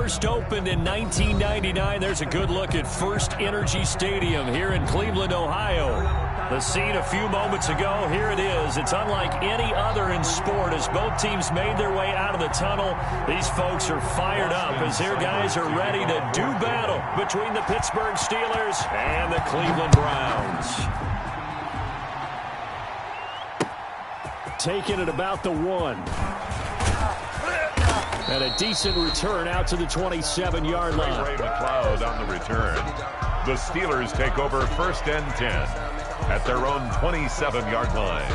first opened in 1999. There's a good look at First Energy Stadium here in Cleveland, Ohio. The scene a few moments ago, here it is. It's unlike any other in sport as both teams made their way out of the tunnel. These folks are fired up as their guys are ready to do battle between the Pittsburgh Steelers and the Cleveland Browns. Taking it about the 1. And a decent return out to the 27-yard line. Ray McLeod on the return. The Steelers take over 1st and 10 at their own 27-yard line.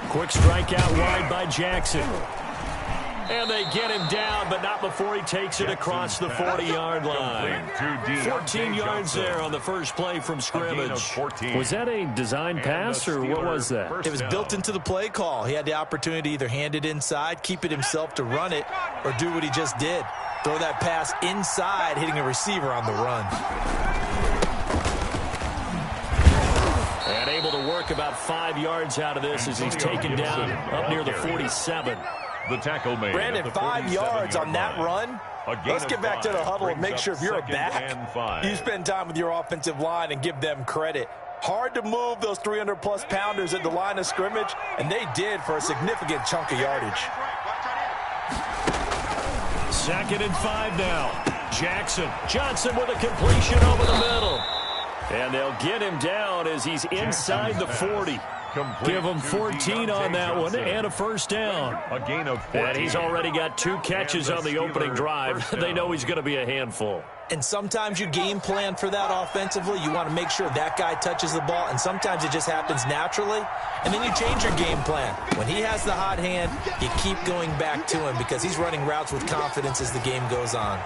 Quick strikeout wide by Jackson. And they get him down, but not before he takes it across the 40-yard line. 14 yards there on the first play from scrimmage. Was that a design pass, or what was that? It was built into the play call. He had the opportunity to either hand it inside, keep it himself to run it, or do what he just did. Throw that pass inside, hitting a receiver on the run. And able to work about 5 yards out of this as he's taken down up near the 47. The tackle made. Brandon, 5 yards on that run. Let's get back to the huddle and make sure if you're a back, you spend time with your offensive line and give them credit. Hard to move those 300-plus pounders at the line of scrimmage, and they did for a significant chunk of yardage. 2nd and 5 now. Jackson. Johnson with a completion over the middle. And they'll get him down as he's inside the 40. Give him 14 on that one and a first down. A gain of 14. And he's already got 2 catches on the opening drive. They know he's going to be a handful. And sometimes you game plan for that offensively. You want to make sure that guy touches the ball, and sometimes it just happens naturally. And then you change your game plan. When he has the hot hand, you keep going back to him because he's running routes with confidence as the game goes on.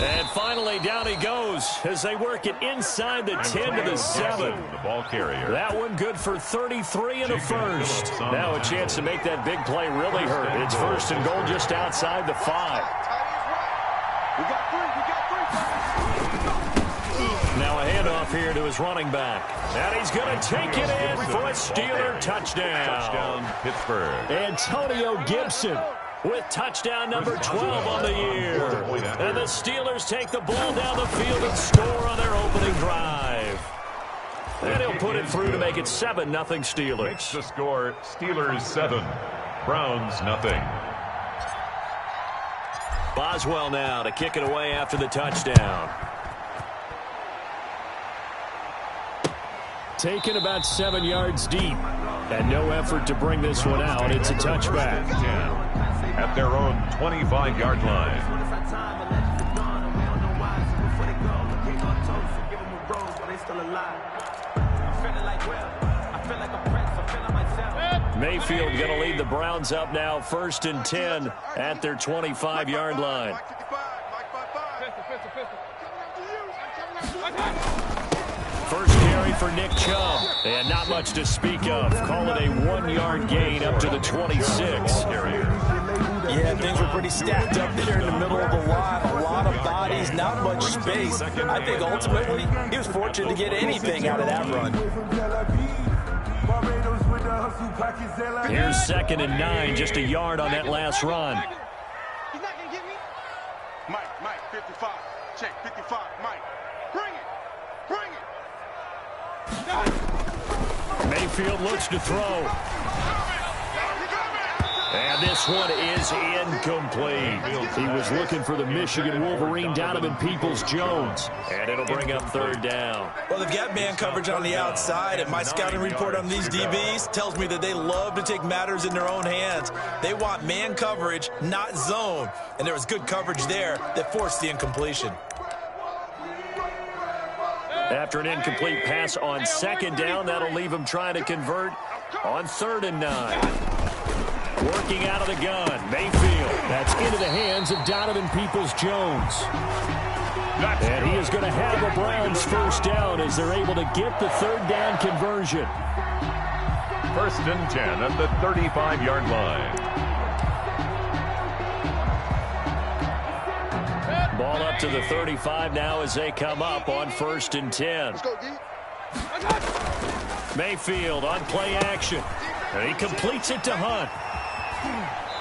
And finally, down he goes as they work it inside the 10 to the 7. The ball carrier. That one good for 33 and a first. Now a chance to make that big play really hurt. It's 1st and goal just outside the 5. Now a handoff here to his running back. And he's going to take it in for a Steeler touchdown. Touchdown, Pittsburgh. Antonio Gibson with touchdown number 12 on the year. And the Steelers take the ball down the field and score on their opening drive. And he'll put it through to make it 7-0 Steelers. Makes the score Steelers 7, Browns 0. Boswell now to kick it away after the touchdown. Taken about 7 yards deep. And no effort to bring this one out. It's a touchback. At their own 25-yard line. Mayfield going to lead the Browns up now 1st and 10 at their 25-yard line. First carry for Nick Chubb. And not much to speak of. Call it a 1-yard gain up to the 26. Yeah, things were pretty stacked up there in the middle of the line. A lot of bodies, not much space. I think ultimately he was fortunate to get anything out of that run. Here's 2nd and 9, just a yard on that last run. He's not going to get me. Mike, 55. Check, 55. Mike, bring it. Mayfield looks to throw. And this one is incomplete. He was looking for the Michigan Wolverine, Donovan Peoples-Jones. And it'll bring up 3rd down. Well, they've got man coverage on the outside, and my scouting report on these DBs tells me that they love to take matters in their own hands. They want man coverage, not zone. And there was good coverage there that forced the incompletion. After an incomplete pass on 2nd down, that'll leave him trying to convert on 3rd and 9. Working out of the gun, Mayfield. That's into the hands of Donovan Peoples-Jones. And he is going to have the Browns 1st down as they're able to get the 3rd down conversion. 1st and 10 at the 35-yard line. Ball up to the 35 now as they come up on 1st and 10. Let's go, D. Mayfield on play action. And he completes it to Hunt.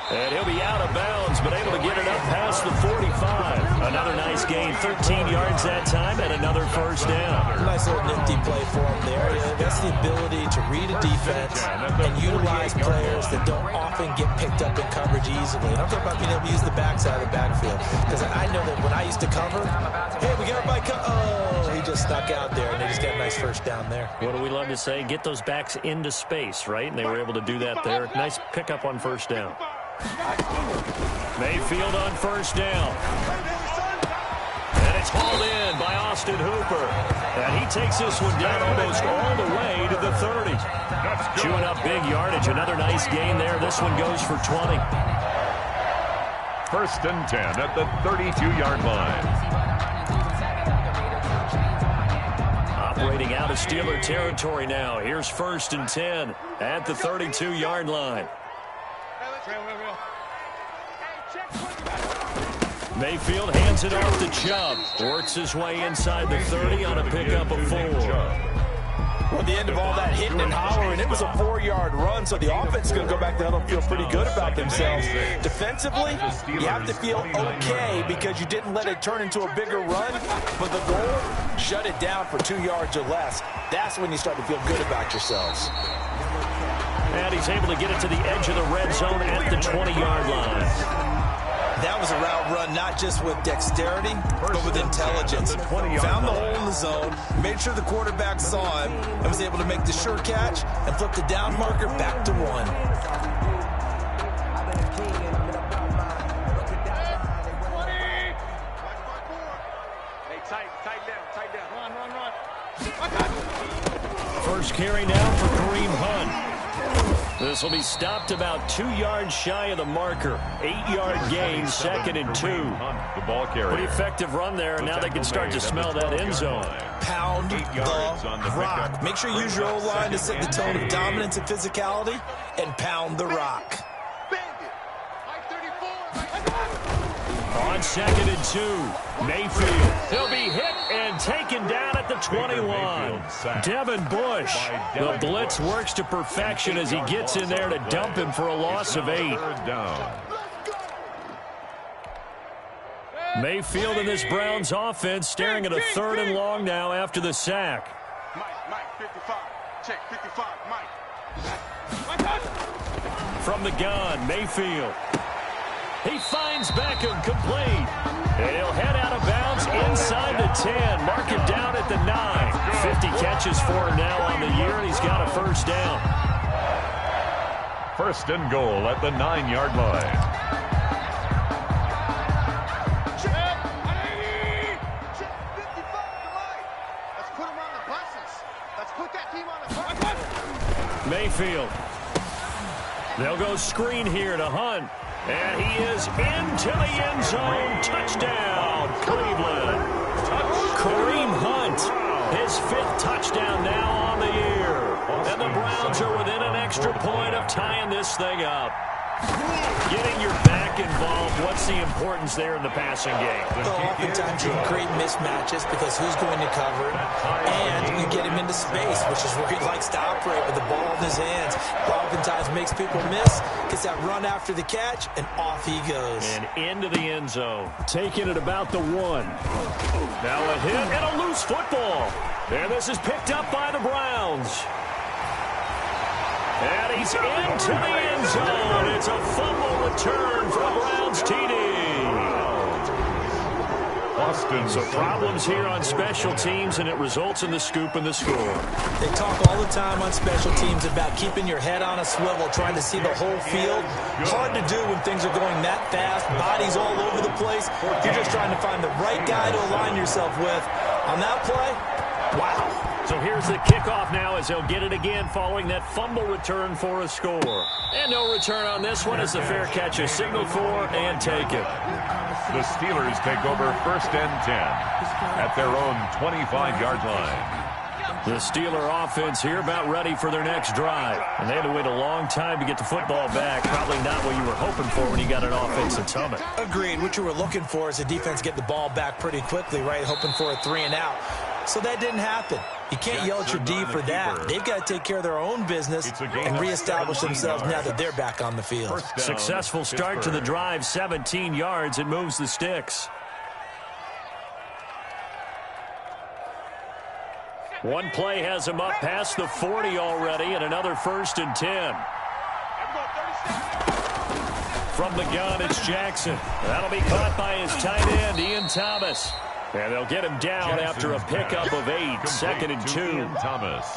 And he'll be out of bounds, but able to get it up past the 45. Another nice gain, 13 yards that time, and another 1st down. Nice little nifty play for him there. That's the ability to read a defense and utilize players that don't often get picked up in coverage easily. And I'm talking about being able to use the backside of the backfield. Because I know that when I used to cover, hey, we got everybody oh, he just stuck out there, and they just got a nice 1st down there. What do we love to say? Get those backs into space, right? And they were able to do that there. Nice pickup on 1st down. Mayfield on 1st down. And it's hauled in by Austin Hooper. And he takes this one down almost all the way to the 30. Chewing up big yardage. Another nice gain there. This one goes for 20. 1st and 10 at the 32-yard line. Operating out of Steeler territory now. Here's 1st and 10 at the 32-yard line. Mayfield hands it off to Chubb. Works his way inside the 30 on a pickup of 4. Well, the end of all that hitting and hollering, it was a 4-yard run, so the offense is going to go back to huddle and feel pretty good about themselves. Defensively, you have to feel okay because you didn't let it turn into a bigger run, but the goal, shut it down for 2 yards or less. That's when you start to feel good about yourselves. And he's able to get it to the edge of the red zone at the 20-yard line. That was a route run not just with dexterity, but with intelligence. Found the hole in the zone, made sure the quarterback saw him, and was able to make the sure catch and flip the down marker back to 1. Hey, tight down. Run. First carry now for Kareem Hunt. This will be stopped about 2 yards shy of the marker. 8-yard gain, 2nd and 2. The ball carrier. Pretty effective run there, and now they can start to smell that end zone. Pound the rock. Make sure you use your O-line to set the tone of dominance and physicality, and pound the rock. On 2nd and 2, Mayfield. He'll be hit and taken down at the 21. Devin Bush. The blitz works to perfection as he gets in there to dump him for a loss of 8. 3rd down. Mayfield in this Browns offense staring at a 3rd and long now after the sack. Mike, 55. Check, 55, Mike. From the gun, Mayfield. He finds Beckham complete. He'll head out of bounds inside the 10. Mark him down at the 9. 50 catches for him now on the year, and he's got a 1st down. 1st and goal at the 9-yard line. Check 55 to Mike. Let's put him on the buses. Let's put that team on the buses. Mayfield. They'll go screen here to Hunt. And he is into the end zone. Touchdown, Cleveland. Kareem Hunt, his 5th touchdown now on the year. And the Browns are within an extra point of tying this thing up. Getting your back involved, what's the importance there in the passing game? Well, oftentimes you can create mismatches because who's going to cover it, and you get him into space, which is where he likes to operate with the ball in his hands. Oftentimes makes people miss, gets that run after the catch, and off he goes. And into the end zone. Taking it about the 1. Now a hit and a loose football. And this is picked up by the Browns. And he's into the end zone. It's a fumble return for the Browns TD. So problems here on special teams, and it results in the scoop and the score. They talk all the time on special teams about keeping your head on a swivel, trying to see the whole field. Hard to do when things are going that fast, bodies all over the place. You're just trying to find the right guy to align yourself with. On that play, wow. So here's the kickoff now as they'll get it again following that fumble return for a score. And no return on this one as the fair catch is signaled for and taken. The Steelers take over 1st and 10 at their own 25-yard line. The Steeler offense here about ready for their next drive. And they had to wait a long time to get the football back. Probably not what you were hoping for when you got an offense that's humming. Agreed. What you were looking for is the defense get the ball back pretty quickly, right? Hoping for a 3 and out. So that didn't happen. You can't yell at your D for that. They've got to take care of their own business and reestablish themselves now that they're back on the field. Successful start to the drive, 17 yards. It moves the sticks. One play has him up past the 40 already, and another 1st and 10. From the gun, it's Jackson. That'll be caught by his tight end, Ian Thomas. And they'll get him down after a pickup of 8, 2nd and 2.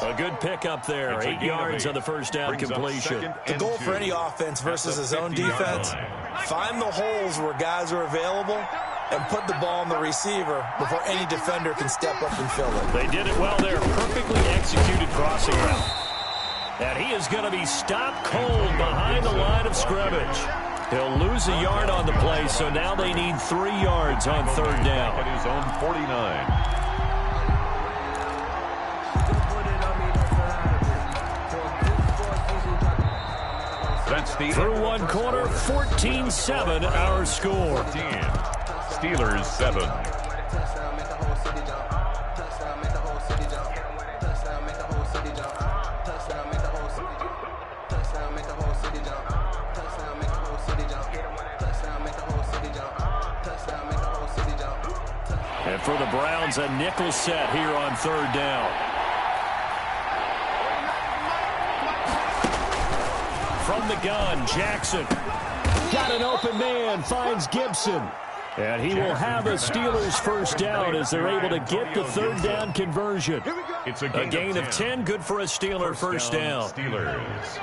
A good pickup there, 8 yards on the first down completion. The goal for any offense versus his own defense, find the holes where guys are available and put the ball on the receiver before any defender can step up and fill it. They did it well there. Perfectly executed crossing route. And he is going to be stopped cold behind the line of scrimmage. He'll lose a yard on the play, so now they need 3 yards on 3rd down. At his own 49. That's the through one quarter, 14-7 our score. 14. Steelers 7. And for the Browns, a nickel set here on 3rd down. From the gun, Jackson. Got an open man, finds Gibson. And he will have a Steelers 1st down as they're able to get the 3rd down conversion. It's a gain of 10, good for a Steeler 1st down. Steelers.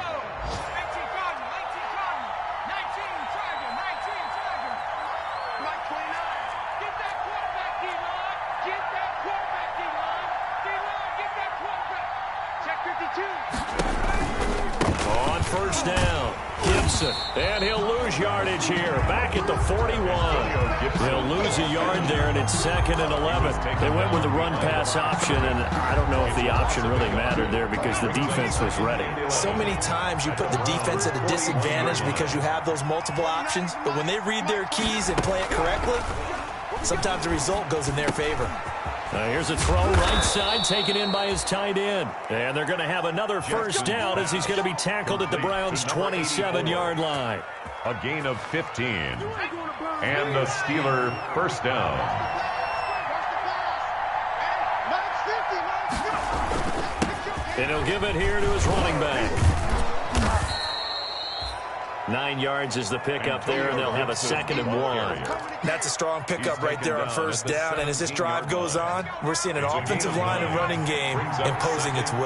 On 1st down, Gibson. And he'll lose yardage here. Back at the 41. He'll lose a yard there, and it's 2nd and 11. They went with the run-pass option, and I don't know if the option really mattered there because the defense was ready. So many times you put the defense at a disadvantage because you have those multiple options, but when they read their keys and play it correctly, sometimes the result goes in their favor. Here's a throw right side taken in by his tight end. And they're going to have another 1st down as he's going to be tackled at the Browns' 27-yard line. A gain of 15. And the Steeler 1st down. And he'll give it here to his running back. 9 yards is the pickup there, and they'll have a 2nd and 1. That's a strong pickup right there on 1st down, and as this drive goes on, we're seeing an offensive line and running game imposing its will.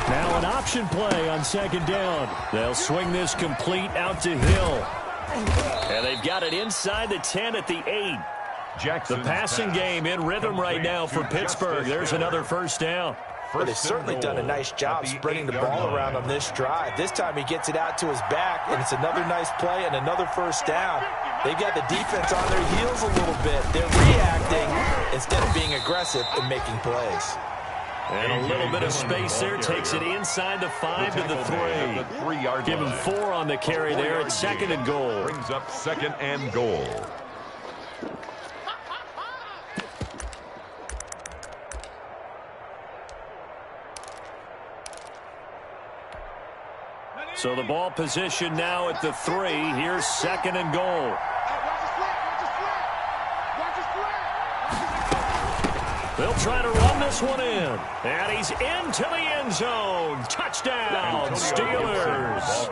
Now an option play on 2nd down. They'll swing this complete out to Hill. And they've got it inside the 10 at the 8. The passing game in rhythm right now for Pittsburgh. There's another 1st down. But they've certainly done a nice job spreading the ball around on this drive. This time he gets it out to his back, and it's another nice play and another 1st down. They've got the defense on their heels a little bit. They're reacting instead of being aggressive and making plays. And a little bit of space there. Takes it inside the 5 to the 3. Give him 4 on the carry there at 2nd and goal. Brings up 2nd and goal. So the ball position now at the 3. Here's 2nd and goal. They'll try to run this one in. And he's into the end zone. Touchdown, Steelers.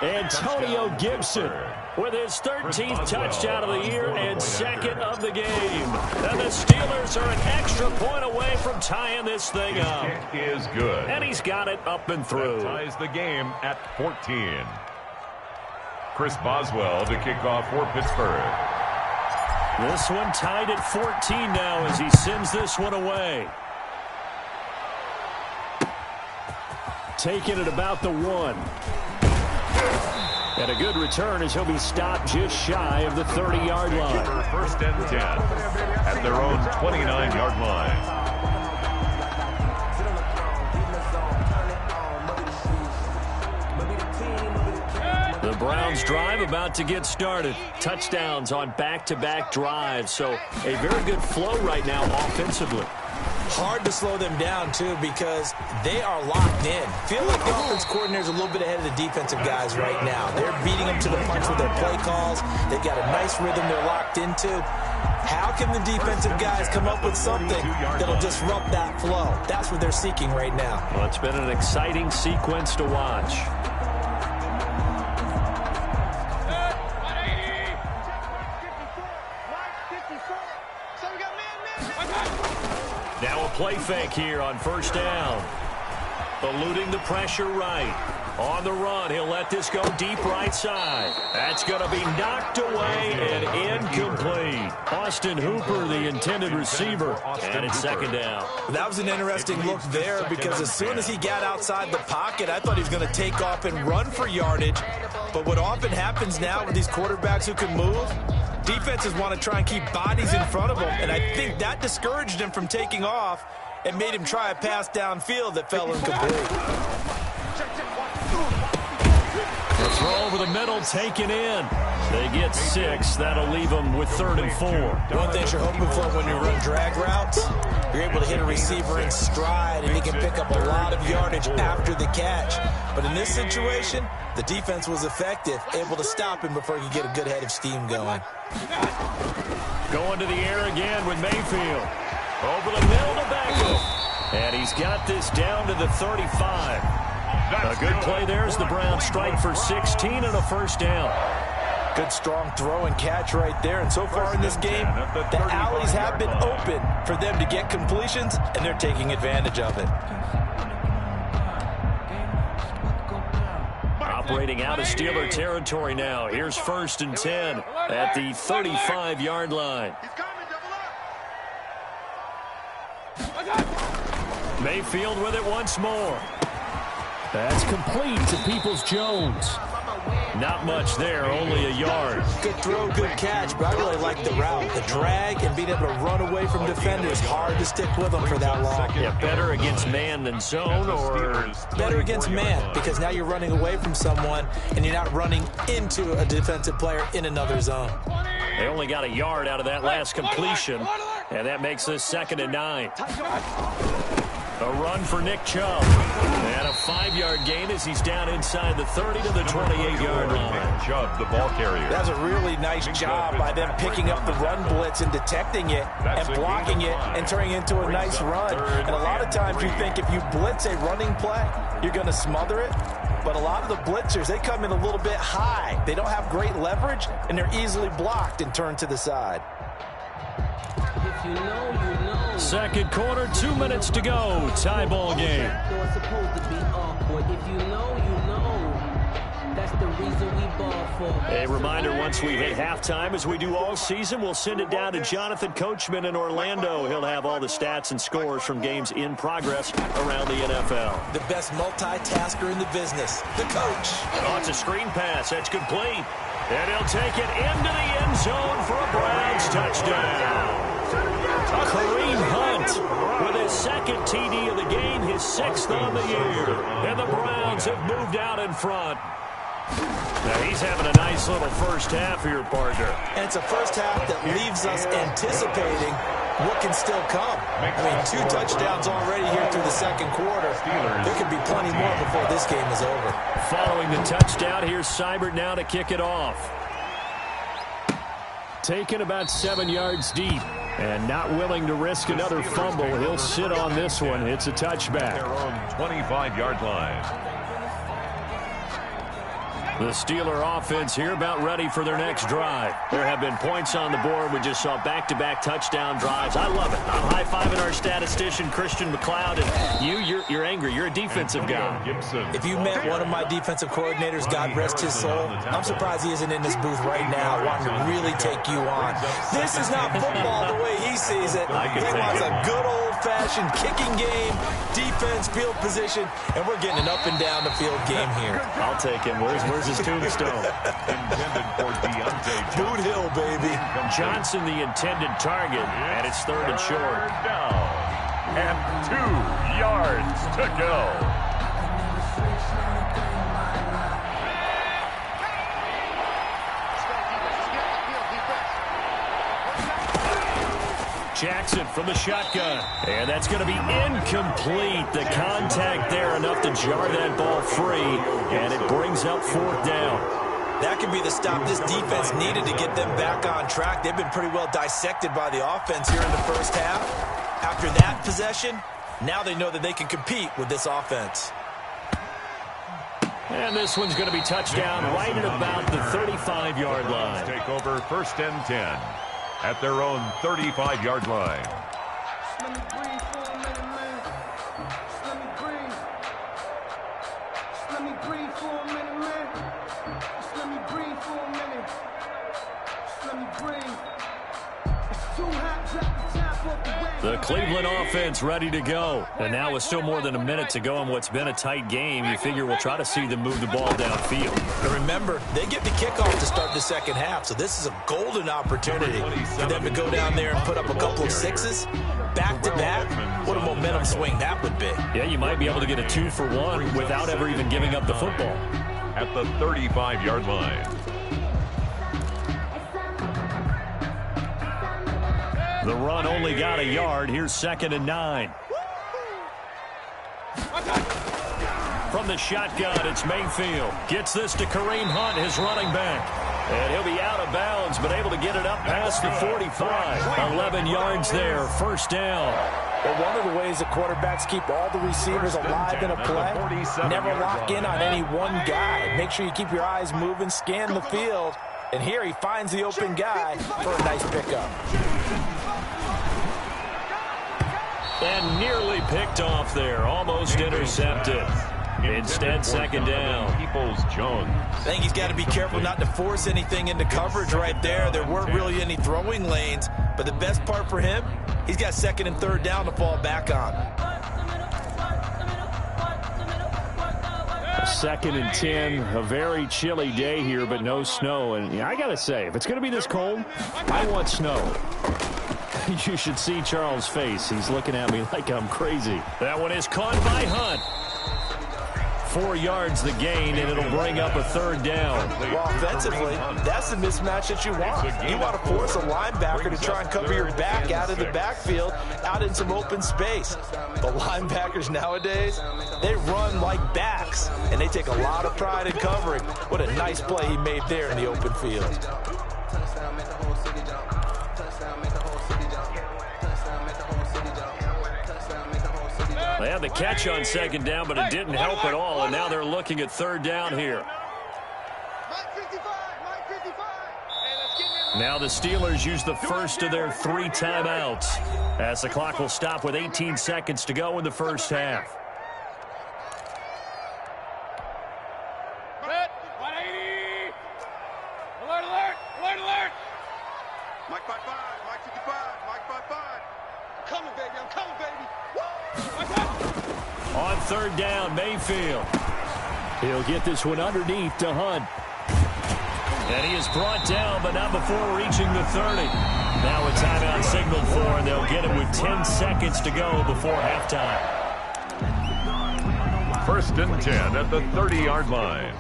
Antonio Gibson with his 13th touchdown of the year and 2nd of the game. And the Steelers are an extra point away from tying this thing up. It is good. And he's got it up and through. That ties the game at 14. Chris Boswell to kick off for Pittsburgh. This one tied at 14 now as he sends this one away. Taking it about the 1. And a good return as he'll be stopped just shy of the 30-yard line. First and 10 at their own 29-yard line. The Browns drive about to get started. Touchdowns on back-to-back drives. So a very good flow right now offensively. Hard to slow them down, too, because they are locked in. Feel like the offense coordinator's a little bit ahead of the defensive guys right now. They're beating them to the punch with their play calls. They've got a nice rhythm they're locked into. How can the defensive guys come up with something that'll disrupt that flow? That's what they're seeking right now. Well, it's been an exciting sequence to watch. Now a play fake here on first down. Eluding the pressure right. On the run, he'll let this go deep right side. That's going to be knocked away and incomplete. Austin Hooper, the intended receiver, and it's second down. That was an interesting look there because as soon as he got outside the pocket, I thought he was going to take off and run for yardage. But what often happens now with these quarterbacks who can move, defenses want to try and keep bodies in front of them, and I think that discouraged him from taking off and made him try a pass downfield that fell incomplete. The throw over the middle taken in. They get 6. That'll leave them with 3rd and 4. One thing you're hoping for when you run drag routes, you're able to hit a receiver in stride and he can pick up a lot of yardage after the catch. But in this situation, the defense was effective, able to stop him before he could get a good head of steam going. Going to the air again with Mayfield. Over the middle to Beckham. And he's got this down to the 35. A good play there as the Browns strike for 16 and a first down. Good strong throw and catch right there. And so far in this game, the alleys have been open for them to get completions, and they're taking advantage of it. Operating out of Steeler territory now. Here's 1st and 10 at the 35-yard line. Mayfield with it once more. That's complete to Peoples-Jones. Not much there, only a yard. Good throw, good catch, but I really like the route. The drag and being able to run away from defenders. Hard to stick with them for that long. Yeah, better against man than zone, or better against man, because now you're running away from someone and you're not running into a defensive player in another zone. They only got a yard out of that last completion, and that makes this 2nd and 9. A run for Nick Chubb. And a 5-yard gain as he's down inside the 30 to the 28-yard line. Chubb, the ball carrier. That's a really nice job by them picking up the run blitz and detecting it and blocking it and turning it into a nice run. And a lot of times you think if you blitz a running play, you're going to smother it. But a lot of the blitzers, they come in a little bit high. They don't have great leverage, and they're easily blocked and turned to the side. If you know, you know. Second quarter, 2 minutes to go. Tie ball game. It's supposed to be awkward. If you know, you know. That's the reason we ball for. A reminder, once we hit halftime, as we do all season, we'll send it down to Jonathan Coachman in Orlando. He'll have all the stats and scores from games in progress around the NFL. The best multitasker in the business, the coach. Oh, it's a screen pass. That's complete. And he'll take it into the end zone for a Browns touchdown. Kareem Hunt with his 2nd TD of the game, his 6th on the year. And the Browns have moved out in front. Now he's having a nice little first half here, partner. And it's a first half that leaves us anticipating what can still come. I mean, 2 touchdowns already here through the 2nd quarter. There could be plenty more before this game is over. Following the touchdown, here's Seibert now to kick it off. Taken about 7 yards deep. And not willing to risk another fumble. He'll sit on this one. It's a touchback. Their own 25-yard line. The Steeler offense here about ready for their next drive. There have been points on the board. We just saw back-to-back touchdown drives. I love it. I'm high-fiving our statistician, Christian McLeod. And you're angry. You're a defensive guy. If you met one of my defensive coordinators, God rest his soul, I'm surprised he isn't in this booth right now wanting to really take you on. This is not football the way he sees it. He wants a good old-fashioned kicking game, defense, field position, and we're getting an up-and-down-the-field game here. I'll take him. Where's his tombstone. Intended for Deontay Boot Hill, baby. Johnson the intended target, and it's third and short. Down. And 2 yards to go. Jackson from the shotgun. And that's going to be incomplete. The contact there enough to jar that ball free. And it brings up fourth down. That could be the stop this defense needed to get them back on track. They've been pretty well dissected by the offense here in the first half. After that possession, now they know that they can compete with this offense. And this one's going to be touchdown right at about the 35-yard line. Take over first and 10 at their own 35-yard line. Let me breathe for a minute, man. Let me breathe. Let me breathe for a minute, man. Just let me breathe for a minute. Just let me breathe. It's too hot, drop the top off the wagon. The Cleveland offense ready to go. And now with still more than a minute to go in what's been a tight game, you figure we'll try to see them move the ball downfield. And remember, they get the kickoff to start the second half, so this is a golden opportunity for them to go down there and put up a couple of sixes back-to-back. What a momentum swing that would be. Yeah, you might be able to get a 2-for-1 without ever even giving up the football. At the 35-yard line. The run only got a yard. Here's 2nd and 9. From the shotgun, it's Mayfield. Gets this to Kareem Hunt, his running back. And he'll be out of bounds, but able to get it up past the 45. 11 yards there, first down. Well, one of the ways that quarterbacks keep all the receivers alive in a play, never lock in on any one guy. Make sure you keep your eyes moving, scan the field. And here he finds the open guy for a nice pickup. And nearly picked off there, almost intercepted. Instead, second down. Peoples-Jones. I think he's got to be careful not to force anything into coverage right there. There weren't really any throwing lanes, but the best part for him, he's got 2nd and 3rd down to fall back on. 2nd and 10, a very chilly day here, but no snow. And I got to say, if it's going to be this cold, I want snow. You should see Charles' face. He's looking at me like I'm crazy. That one is caught by Hunt. 4 yards the gain, and it'll bring up a 3rd down. Well, offensively, that's the mismatch that you want. You want to force a linebacker to try and cover your back out of the backfield, out in some open space. The linebackers nowadays, they run like backs, and they take a lot of pride in covering. What a nice play he made there in the open field. They had the catch on 2nd down, but it didn't help at all, and now they're looking at 3rd down here. Now the Steelers use the first of their 3 timeouts, as the clock will stop with 18 seconds to go in the first half. Alert, alert, alert, alert. Mike 5-5, Mike 55, Mike 5-5. I'm coming, baby, I'm coming, baby. On 3rd down, Mayfield. He'll get this one underneath to Hunt. And he is brought down, but not before reaching the 30. Now a timeout signaled for, and they'll get it with 10 seconds to go before halftime. 1st and 10 at the 30-yard line.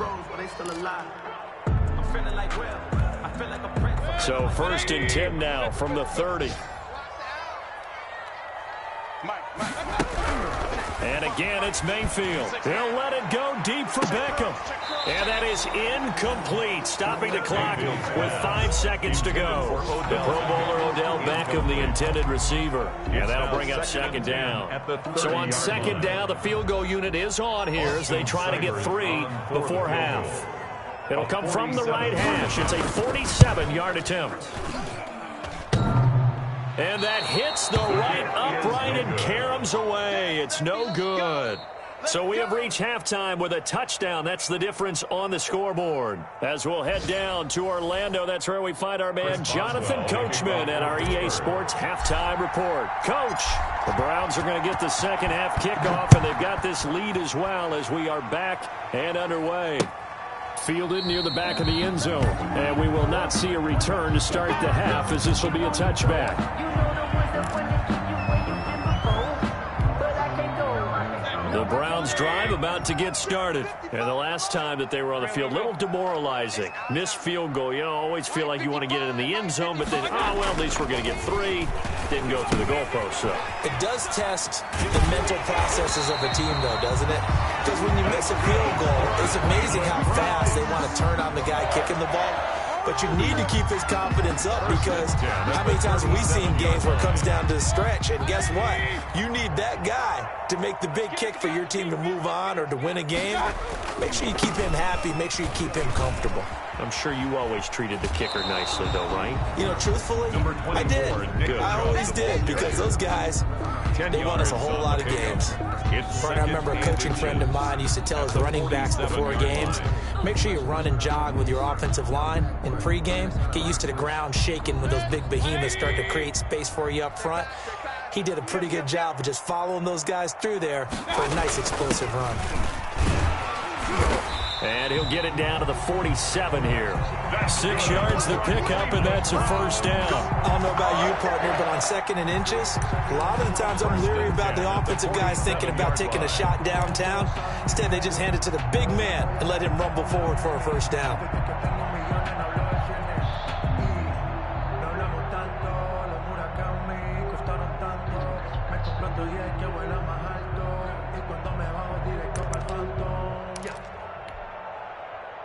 So 1st and 10 now from the 30. And again, it's Mayfield. He'll let it go deep for Beckham. And that is incomplete, stopping the clock with 5 seconds to go. The Pro Bowler Odell Beckham, the intended receiver. And that'll bring up 2nd down. So on 2nd down, the field goal unit is on here as they try to get 3 before half. It'll come from the right hash. It's a 47-yard attempt. And that hits the right upright and caroms away. It's no good. So we have reached halftime with a touchdown. That's the difference on the scoreboard. As we'll head down to Orlando, that's where we find our man Jonathan Coachman at our EA Sports Halftime Report. Coach, the Browns are going to get the second half kickoff, and they've got this lead as well as we are back and underway. Fielded near the back of the end zone. And we will not see a return to start the half, as this will be a touchback. The Browns drive about to get started. And the last time that they were on the field, a little demoralizing. Missed field goal. You know, always feel like you want to get it in the end zone, but then, oh, well, at least we're going to get 3. Didn't go through the goalpost, so. It does test the mental processes of a team, though, doesn't it? Because when you miss a field goal, it's amazing how fast they want to turn on the guy kicking the ball. But you need to keep his confidence up, because how many times have we seen games where it comes down to the stretch? And guess what? You need that guy to make the big kick for your team to move on or to win a game. Make sure you keep him happy. Make sure you keep him comfortable. I'm sure you always treated the kicker nicely, though, right? You know, truthfully, I did. I always did, because those guys, they won us a whole lot of games. I remember a coaching friend of mine used to tell his running backs before games, make sure you run and jog with your offensive line in pregame. Get used to the ground shaking when those big behemoths start to create space for you up front. He did a pretty good job of just following those guys through there for a nice explosive run. And he'll get it down to the 47 here. 6 yards the pickup, and that's a first down. I don't know about you, partner, but on 2nd and inches, a lot of the times I'm leery about the offensive guys thinking about taking a shot downtown. Instead, they just hand it to the big man and let him rumble forward for a first down.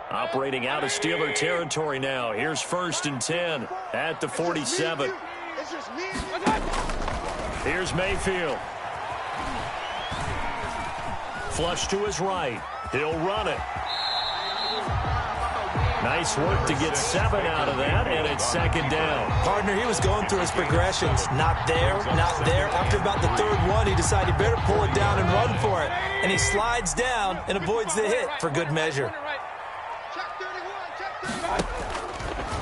Operating out of Steeler territory now. Here's 1st and 10 at the 47. Here's Mayfield. Flush to his right. He'll run it. Nice work to get 7 out of that, and it's 2nd down. Partner, he was going through his progressions. Not there, not there. After about the 3rd one, he decided he better pull it down and run for it. And he slides down and avoids the hit for good measure.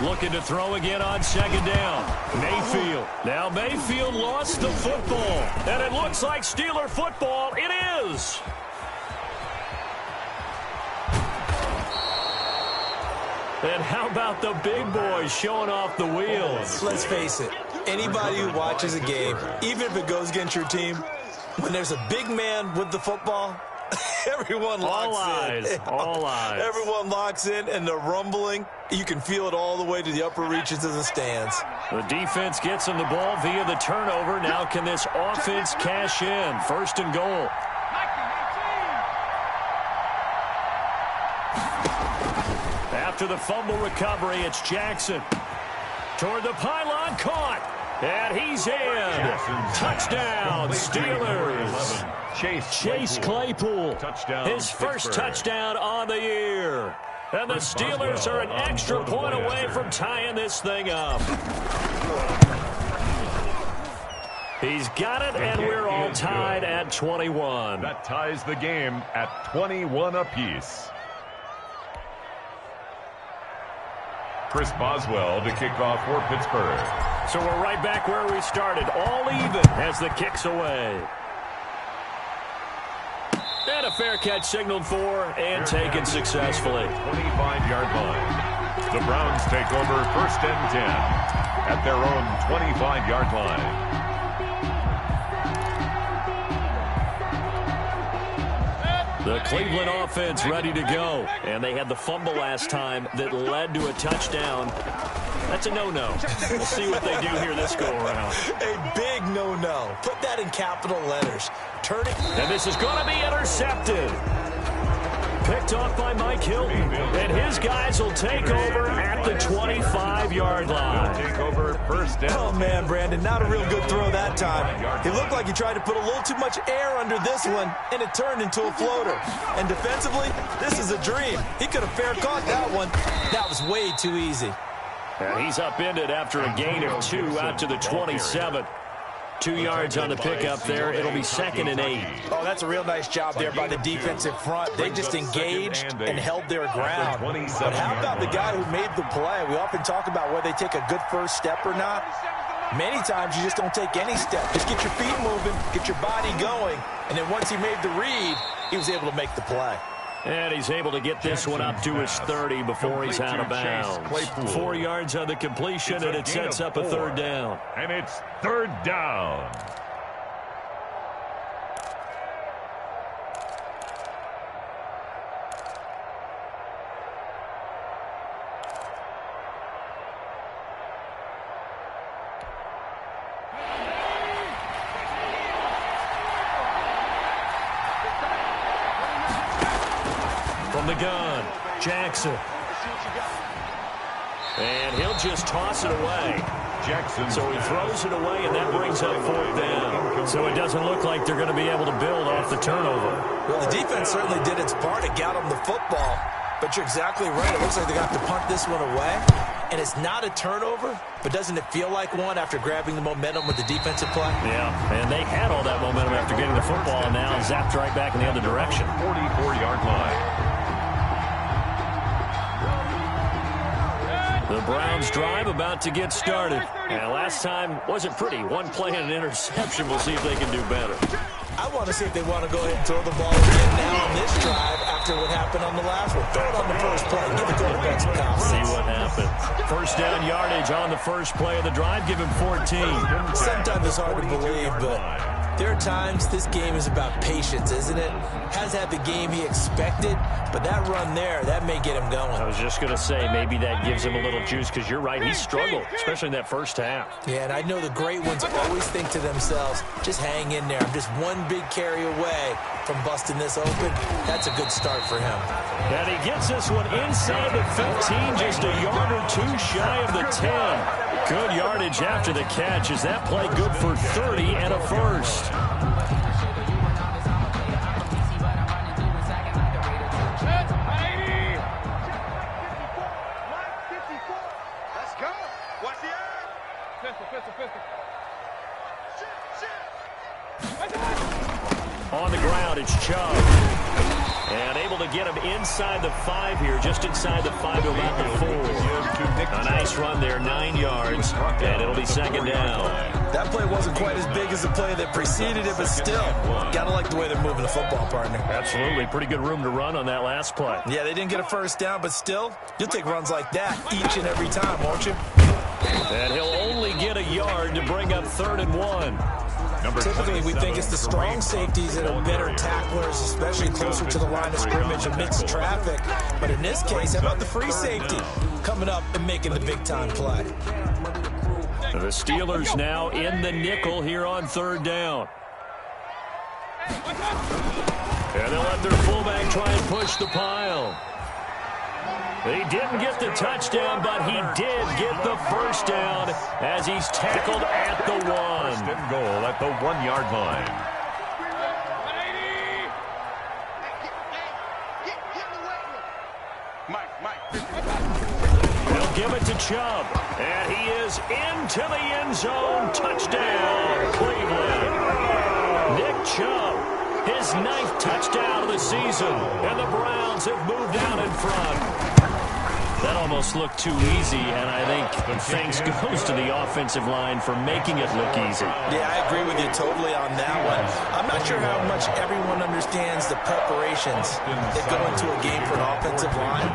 Looking to throw again on 2nd down. Mayfield. Now Mayfield lost the football. And it looks like Steeler football. It is. And how about the big boys showing off the wheels? Let's face it. Anybody who watches a game, even if it goes against your team, when there's a big man with the football, everyone locks in. All eyes. Everyone locks in, and the rumbling, you can feel it all the way to the upper reaches of the stands. The defense gets him the ball via the turnover. Now can this offense cash in? 1st and goal. After the fumble recovery, it's Jackson. Toward the pylon, caught. And he's in. Touchdown, Steelers. Chase Claypool, his first touchdown on the year. And the Steelers are an extra point away from tying this thing up. He's got it, and we're all tied at 21. That ties the game at 21 apiece. Chris Boswell to kick off for Pittsburgh. So we're right back where we started, all even as the kick's away. And a fair catch signaled for and taken successfully. 25-yard line. The Browns take over 1st and 10 at their own 25-yard line. The Cleveland offense ready to go. And they had the fumble last time that led to a touchdown. That's a no-no. We'll see what they do here this go-around. A big no-no. Put that in capital letters. Turn it. And this is going to be intercepted. Picked off by Mike Hilton. And his guys will take over at the 25-yard line. Take over 1st and 10. Oh, man, Brandon, not a real good throw that time. It looked like he tried to put a little too much air under this one, and it turned into a floater. And defensively, this is a dream. He could have fair caught that one. That was way too easy. And he's upended after a gain of 2 out to the 27. 2 yards on the pickup there. It'll be 2nd and 8. Oh, that's a real nice job there by the defensive front. They just engaged and held their ground. But how about the guy who made the play? We often talk about whether they take a good first step or not. Many times you just don't take any step. Just get your feet moving, get your body going, and then once he made the read, he was able to make the play. And he's able to get this one up to his 30 before he's out of bounds. 4 yards on the completion, and it sets up a 3rd down. And it's 3rd down. From the gun, Jackson. And he'll just toss it away. So he throws it away, and that brings up 4th down. So it doesn't look like they're going to be able to build off the turnover. Well, the defense certainly did its part to get them the football. But you're exactly right. It looks like they got to punt this one away. And it's not a turnover, but doesn't it feel like one after grabbing the momentum with the defensive play? Yeah, and they had all that momentum after getting the football, and now zapped right back in the other direction. 44-yard line. The Browns drive about to get started. And last time wasn't pretty. 1 play and an interception. We'll see if they can do better. I want to see if they want to go ahead and throw the ball again now on this drive after what happened on the last one. Throw it on the first play. Give the quarterback some confidence. See what happens. 1st down yardage on the first play of the drive. Give him 14. Sometimes it's hard to believe, but there are times this game is about patience, isn't it? Has had the game he expected, but that run there, that may get him going. I was just going to say, maybe that gives him a little juice, because you're right, he struggled, especially in that first half. Yeah, and I know the great ones always think to themselves, just hang in there. I'm just one big carry away from busting this open. That's a good start for him. And he gets this one inside the 15, just a yard or 2 shy of the 10. Good yardage after the catch. Is that play good for 30 and a first? On the ground, it's Chubb. And able to get him inside the 5 here, just inside the 5 to about the 4. A nice run there, 9 yards, and it'll be 2nd down. That play wasn't quite as big as the play that preceded it, but still, gotta like the way they're moving the football, partner. Absolutely, pretty good room to run on that last play. Yeah, they didn't get a first down, but still, you'll take runs like that each and every time, won't you? And he'll only get a yard to bring up 3rd and 1. Typically, we think it's the strong safeties that are better tacklers, especially closer to the line of scrimmage amidst traffic. But in this case, how about the free safety coming up and making the big-time play? The Steelers now in the nickel here on 3rd down. And they'll let their fullback try and push the pile. He didn't get the touchdown, but he did get the first down as he's tackled at the 1. 1st and goal at the 1-yard line. They'll give it to Chubb, and he is into the end zone. Touchdown, Cleveland. Nick Chubb, his 9th touchdown of the season, and the Browns have moved out in front. That almost looked too easy, and I think thanks goes to the offensive line for making it look easy. Yeah, I agree with you totally on that one. I'm not sure how much everyone understands the preparations that go into a game for an offensive line,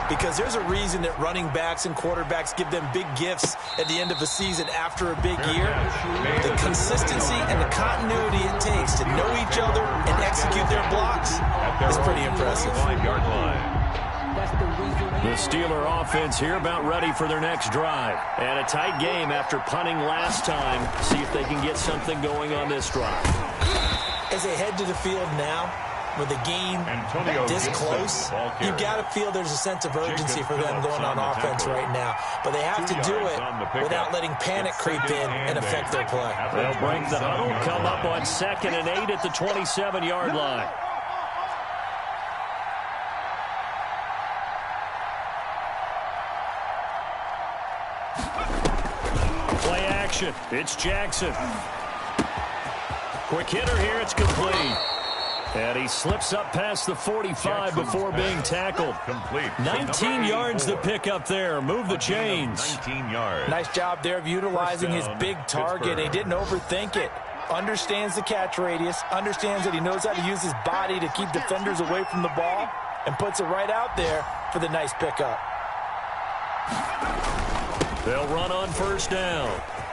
because there's a reason that running backs and quarterbacks give them big gifts at the end of a season after a big year. The consistency and the continuity it takes to know each other and execute their blocks is pretty impressive. 5-yard line. The Steeler offense here about ready for their next drive. And a tight game after punting last time. See if they can get something going on this drive. As they head to the field now, with the game this close, you've got to feel there's a sense of urgency for them going on offense right now. But they have to do it without letting panic creep in and affect their play. They'll break the huddle, come up on 2nd and 8 at the 27-yard line. Play action. It's Jackson. Quick hitter here. It's complete. And he slips up past the 45 before being tackled. Complete. 19 yards to pick up there. Move the chains. 19 yards. Nice job there of utilizing his big target. He didn't overthink it. Understands the catch radius. Understands that he knows how to use his body to keep defenders away from the ball. and puts it right out there for the nice pickup. They'll run on first down.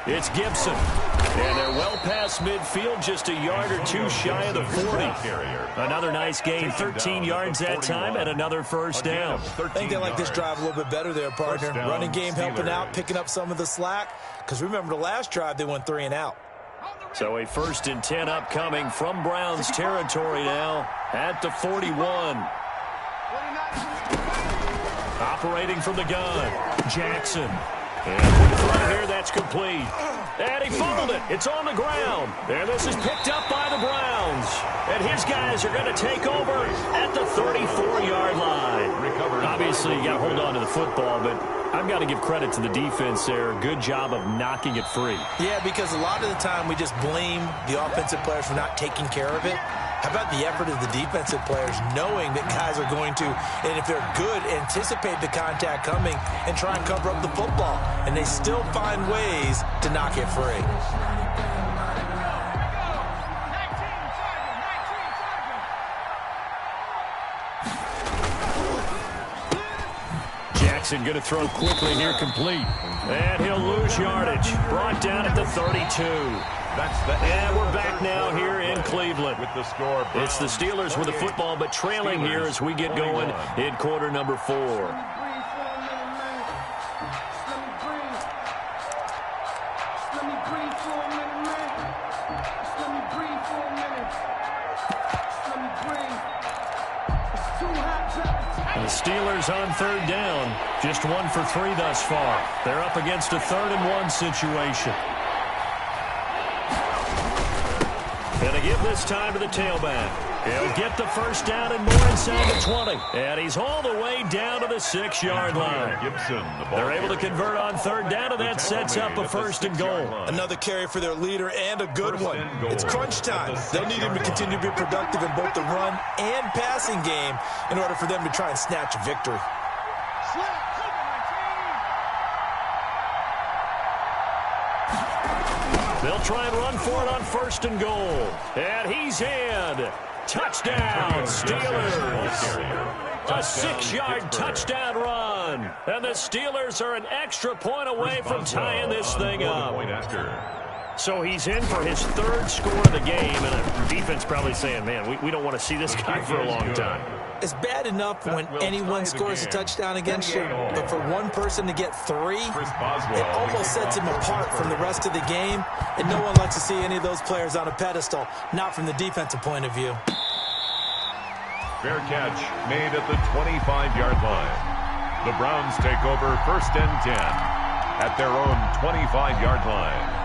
It's Gibson. And they're well past midfield, just a yard or two shy of the 40. Another nice gain, 13 yards that time, and another first down. I think they like this drive a little bit better there, partner. Running game helping out, picking up some of the slack. Because remember, the last drive, they went 3 and out. So a 1st and 10 upcoming from Browns territory now at the 41. Operating from the gun, Jackson. And in front here, that's complete. And he fumbled it. It's on the ground. And this is picked up by the Browns. And his guys are going to take over at the 34-yard line. Obviously, you got to hold on to the football, but I've got to give credit to the defense there. Good job of knocking it free. Yeah, because a lot of the time we just blame the offensive players for not taking care of it. How about the effort of the defensive players knowing that guys are going to, and if they're good, anticipate the contact coming and try and cover up the football. And they still find ways to knock it free. Jackson going to throw quickly here, complete. And he'll lose yardage. Brought down at the 32. And we're back now here in Cleveland. With the score, it's the Steelers with the football, but trailing here as we get going in quarter number 4. The Steelers on 3rd down, just 1 for 3 thus far. They're up against a 3rd and 1 situation. And to give this time to the tailback. He'll get the first down and more inside the 20. And he's all the way down to the 6-yard line. They're able to convert on 3rd down, and that sets up a 1st and goal. Another carry for their leader and a good one. It's crunch time. They'll need him to continue to be productive in both the run and passing game in order for them to try and snatch a victory. They'll try and run for it on 1st and goal. And he's in. Touchdown, Steelers. A 6-yard touchdown run. And the Steelers are an extra point away from tying this thing up. So he's in for his 3rd score of the game. And the defense probably saying, man, we don't want to see this guy for a long time. It's bad enough when anyone scores a touchdown against you, but for one person to get 3, it almost sets him apart from the rest of the game, and no one likes to see any of those players on a pedestal, not from the defensive point of view. Fair catch made at the 25-yard line. The Browns take over 1st and 10 at their own 25-yard line.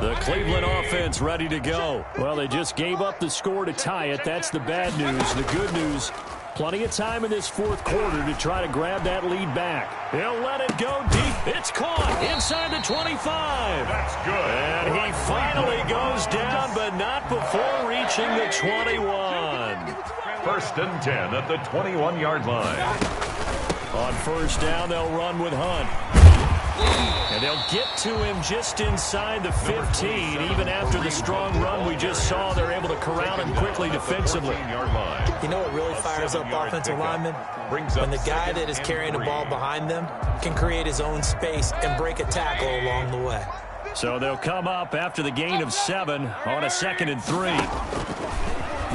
The Cleveland offense ready to go. Well, they just gave up the score to tie it. That's the bad news. The good news, plenty of time in this 4th quarter to try to grab that lead back. He'll let it go deep. It's caught inside the 25. That's good. And he finally goes down, but not before reaching the 21. 1st and 10 at the 21-yard line. On 1st down, they'll run with Hunt. And they'll get to him just inside the 15. Even after the strong run we just saw, they're able to corral him quickly defensively. You know what really fires up offensive linemen? When the guy that is carrying the ball behind them can create his own space and break a tackle along the way. So they'll come up after the gain of 7 on a 2nd and 3.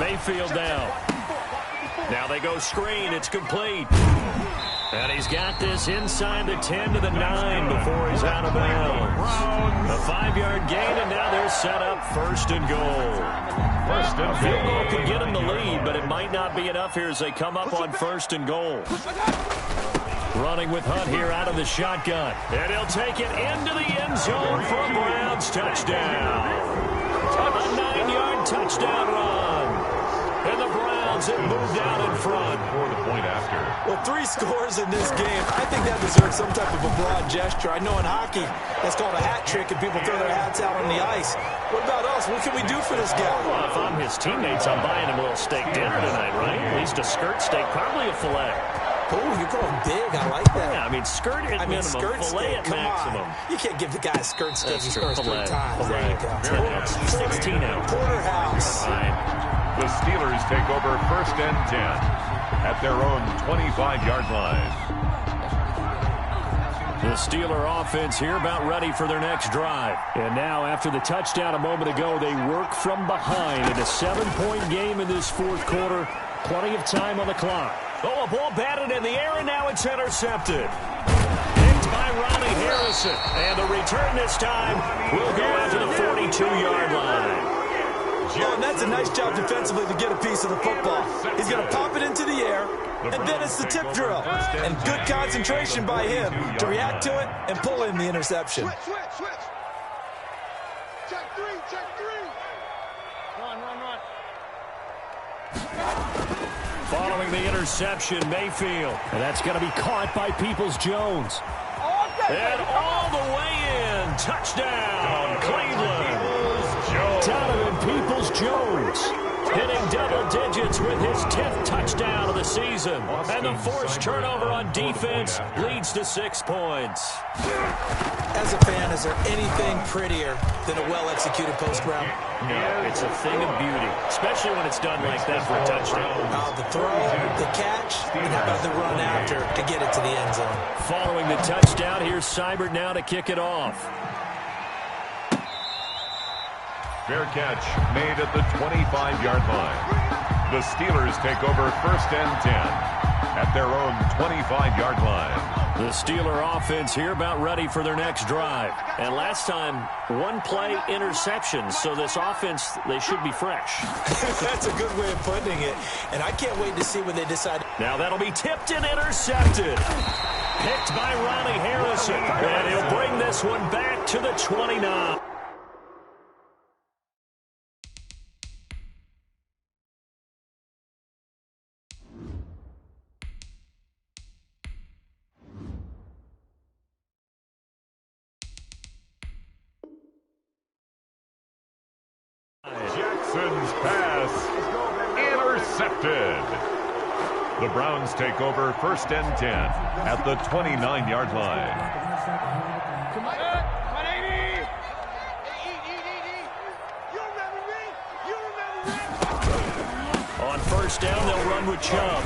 Mayfield down. Now they go screen. It's complete. And he's got this inside the 10 to the 9 before he's out of bounds. A 5-yard gain, and now they're set up 1st and goal. A field goal could get him the lead, but it might not be enough here as they come up on 1st and goal. Running with Hunt here out of the shotgun. And he'll take it into the end zone for a Browns touchdown. A 9-yard touchdown run. And the Browns have moved out in front. For the point after. Well, 3 scores in this game. I think that deserves some type of a broad gesture. I know in hockey, that's called a hat trick, and people throw their hats out on the ice. What about us? What can we do for this guy? Well, if I'm his teammates, I'm buying him a little steak dinner tonight, right? At least a skirt steak, probably a filet. Oh, you're going big. I like that. Yeah, I mean, skirt at minimum, fillet at maximum. You can't give the guy a skirt steak. He scores 3 times. There you go. 16 ounce. Porterhouse. The Steelers take over 1st and 10 at their own 25-yard line. The Steeler offense here about ready for their next drive. And now, after the touchdown a moment ago, they work from behind in a 7-point game in this 4th quarter. Plenty of time on the clock. Oh, a ball batted in the air, and now it's intercepted. Picked by Ronnie Harrison. And the return this time will go out to the 42-yard line. Oh, and that's a nice job defensively to get a piece of the football. He's going to pop it into the air, and then it's the tip drill. And good concentration by him to react to it and pull in the interception. Switch. Check 3. Run. Following the interception, Mayfield. And that's going to be caught by Peoples-Jones. And all the way in. Touchdown, Cleveland. Donovan Peoples-Jones hitting double digits with his 10th touchdown of the season. And the forced turnover on defense leads to 6 points. As a fan, is there anything prettier than a well-executed post route? No, it's a thing of beauty, especially when it's done like that for a touchdown. The throw, the catch, and how about the run after to get it to the end zone? Following the touchdown, here's Seibert now to kick it off. Fair catch made at the 25-yard line. The Steelers take over 1st and 10 at their own 25-yard line. The Steeler offense here about ready for their next drive. And last time, 1-play interception. So this offense, they should be fresh. That's a good way of putting it. And I can't wait to see when they decide. Now that'll be tipped and intercepted. Picked by Ronnie Harrison. And he'll bring this one back to the 29. Jackson's pass intercepted. The Browns take over 1st and 10 at the 29-yard line. Come on, 180. You remember me? On 1st down, they'll run with Chubb.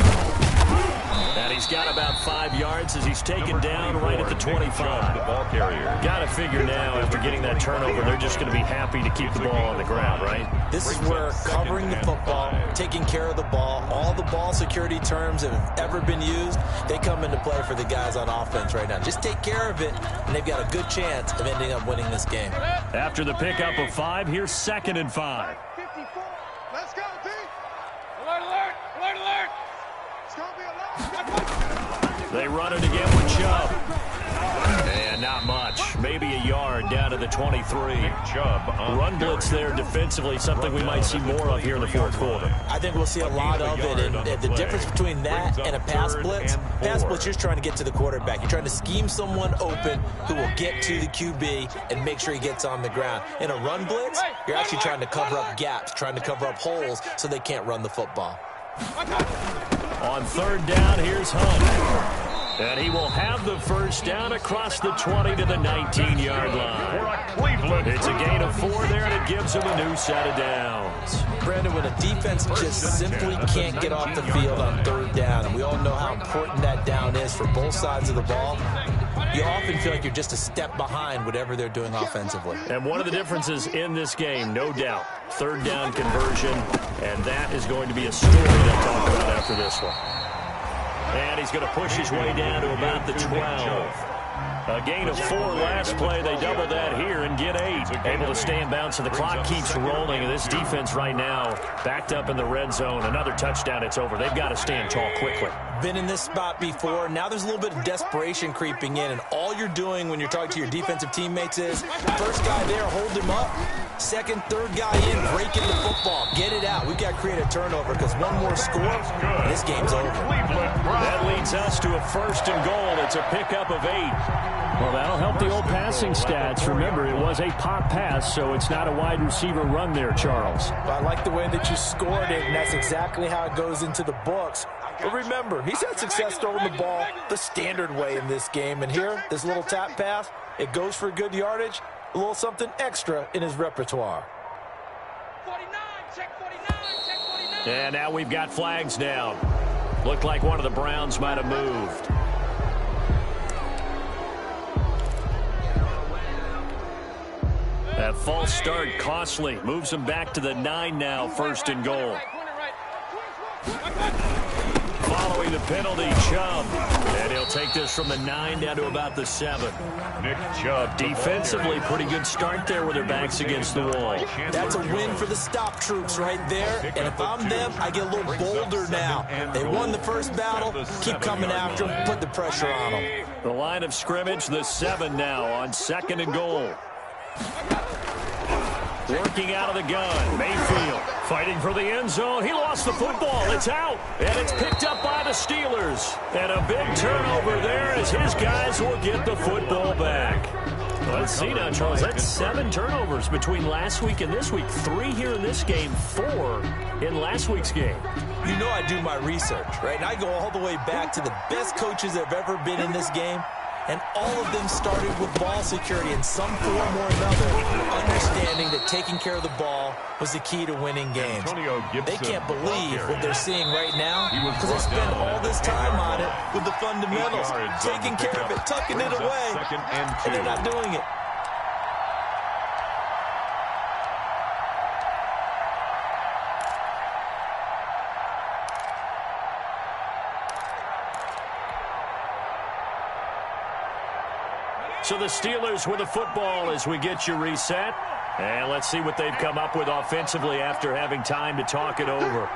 And he's got about 5 yards as he's taken down right at the 25. The ball carrier. Got to figure now, after getting that turnover, they're just going to be happy to keep the ball on the ground, right? This is where covering the football, taking care of the ball, all the ball security terms that have ever been used, they come into play for the guys on offense right now. Just take care of it, and they've got a good chance of ending up winning this game. After the pickup of 5, here's 2nd and 5. 54. Let's go, T. Alert. It's going to be a lot. They run it again with Chubb. And not much. Maybe a yard down to the 23. Chubb Run blitz there defensively, something we might see more of here in the 4th quarter. I think we'll see a lot of it, and the difference between that and a pass blitz, you're just trying to get to the quarterback. You're trying to scheme someone open who will get to the QB and make sure he gets on the ground. In a run blitz, you're actually trying to cover up gaps, trying to cover up holes so they can't run the football. On 3rd down, here's Hunt. And he will have the 1st down across the 20 to the 19-yard line. It's a gain of 4 there, and it gives him a new set of downs. Brandon, when a defense just simply can't get off the field on 3rd down, and we all know how important that down is for both sides of the ball, you often feel like you're just a step behind whatever they're doing offensively. And one of the differences in this game, no doubt, 3rd down conversion, and that is going to be a story they'll talk about after this one. And he's going to push his way down to about the 12. A gain of 4 last play. They double that here and get 8. Able to stay in bounds, so the clock keeps rolling. And this defense right now backed up in the red zone. Another touchdown, it's over. They've got to stand tall quickly. Been in this spot before. Now there's a little bit of desperation creeping in. And all you're doing when you're talking to your defensive teammates is, first guy there, hold him up. Second, third guy in, breaking the football. Get it out. We've got to create a turnover because one more score, and this game's over. That leads us to a 1st and goal. It's a pickup of 8. Well, that'll help the old passing stats. Remember, it was a pop pass, so it's not a wide receiver run there, Charles. I like the way that you scored it, and that's exactly how it goes into the books. But remember, he's had success throwing the ball the standard way in this game. And here, this little tap pass, it goes for good yardage, a little something extra in his repertoire. 49, check 49, check 49. And now we've got flags down. Looked like one of the Browns might have moved. That false start costly. Moves them back to the 9 now, first and goal. Following the penalty, Chubb. And he'll take this from the 9 down to about the 7. Nick Chubb. Defensively, pretty good start there with their backs against the wall. That's a win for the stop troops right there. And if I'm them, I get a little bolder now. They won the first battle. Keep coming after them. Put the pressure on them. The line of scrimmage, the 7 now on 2nd and goal. Working out of the gun, Mayfield fighting for the end zone. He lost the football. It's out, and it's picked up by the Steelers. And a big turnover there as his guys will get the football back. Let's see now, Charles. That's 7 turnovers between last week and this week. 3 here in this game, 4 in last week's game. You know I do my research, right? And I go all the way back to the best coaches that have ever been in this game. And all of them started with ball security in some form or another, understanding that taking care of the ball was the key to winning games. They can't believe what they're seeing right now because they spend all this time on it with the fundamentals, taking care of it, tucking it away, and they're not doing it. So the Steelers with the football as we get you reset. And let's see what they've come up with offensively after having time to talk it over.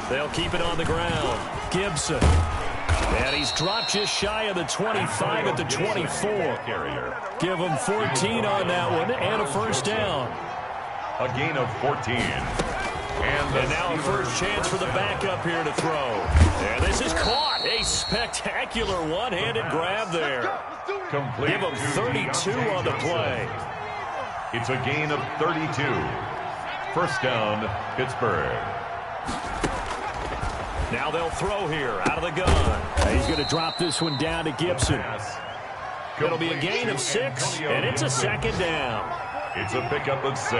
They'll keep it on the ground. Gibson. And he's dropped just shy of the 25 at the 24. Give him 14 on that one and a first down. A gain of 14. And now a first chance for the backup here to throw. And this is caught. A spectacular one-handed grab there. Complete. Give him 32 on the play. It's a gain of 32. First down, Pittsburgh. Now they'll throw here out of the gun. He's going to drop this one down to Gibson. It'll be a gain of 6, and it's a second down. It's a pickup of 6.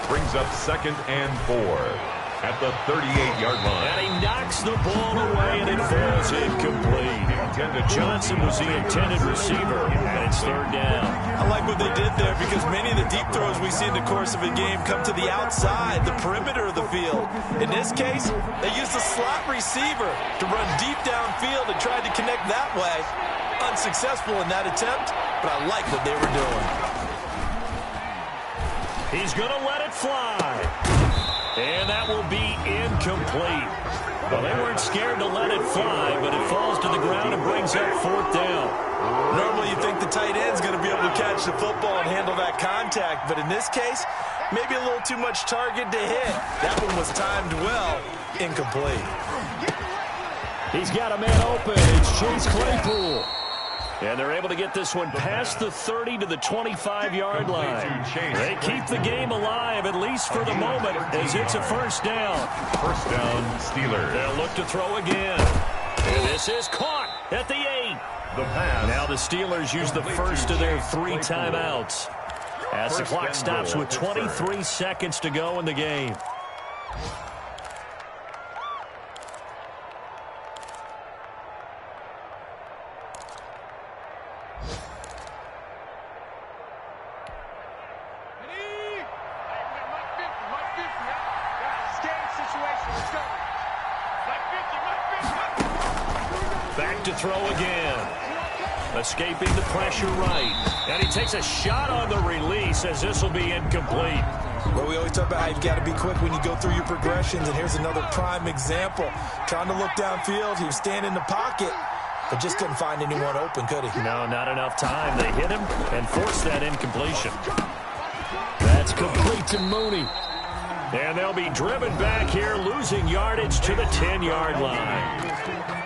Brings up 2nd and 4 at the 38-yard line. And he knocks the ball away, and it falls incomplete. Johnson was the intended receiver, and it's 3rd down. I like what they did there because many of the deep throws we see in the course of a game come to the outside, the perimeter of the field. In this case, they used a slot receiver to run deep downfield and tried to connect that way. Unsuccessful in that attempt, but I like what they were doing. He's going to let it fly. And that will be incomplete. Well, they weren't scared to let it fly, but it falls to the ground and brings up 4th down. Normally you think the tight end's going to be able to catch the football and handle that contact, but in this case, maybe a little too much target to hit. That one was timed well, incomplete. He's got a man open. It's Chase Claypool. And they're able to get this one past the 30 to the 25-yard line. They keep the game alive, at least for the moment, as it's a first down. First down, Steelers. They'll look to throw again. And this is caught at the 8. The pass. Now the Steelers use the first of their 3 timeouts. As the clock stops with 23 seconds to go in the game. Back to throw again. Escaping the pressure right. And he takes a shot on the release as this will be incomplete. Well, we always talk about how you've got to be quick when you go through your progressions, and here's another prime example. Trying to look downfield, he was standing in the pocket, but just couldn't find anyone open, could he? No, not enough time. They hit him and forced that incompletion. That's complete to Mooney. And they'll be driven back here, losing yardage to the 10-yard line.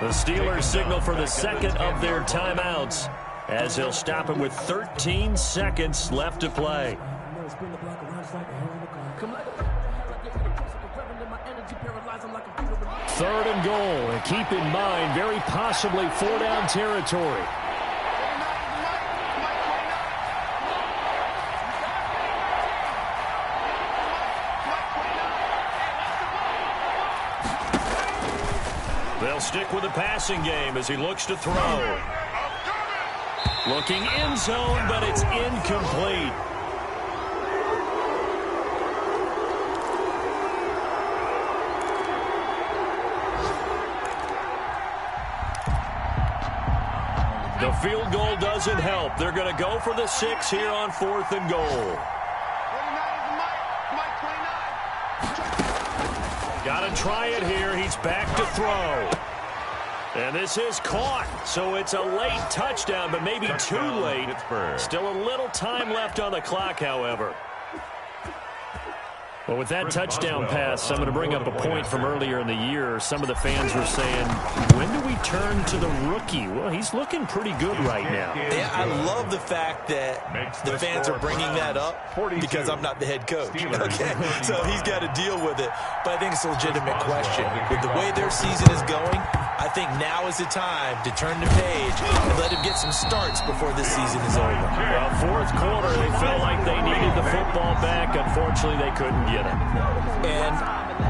The Steelers signal for the second of their timeouts as they'll stop him with 13 seconds left to play. Third and goal, and keep in mind, very possibly 4-down territory. They'll stick with the passing game as he looks to throw. Looking end zone, but it's incomplete. The field goal doesn't help. They're going to go for the 6 here on 4th and goal. Got to try it here. He's back to throw. And this is caught. So it's a late touchdown, but maybe too late. Still a little time left on the clock, however. Well, with that touchdown pass, I'm going to bring up a point from earlier in the year. Some of the fans were saying, when do we turn to the rookie? Well, he's looking pretty good right now. Yeah, I love the fact that the fans are bringing that up because I'm not the head coach. Okay, so he's got to deal with it. But I think it's a legitimate question. With the way their season is going, I think now is the time to turn the page and let him get some starts before this season is over. Well, 4th quarter, they felt like they needed the football back. Unfortunately, they couldn't get it. And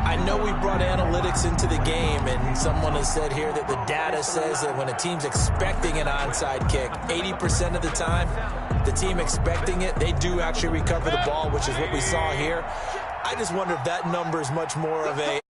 I know we brought analytics into the game, and someone has said here that the data says that when a team's expecting an onside kick, 80% of the time, the team expecting it, they do actually recover the ball, which is what we saw here. I just wonder if that number is much more of a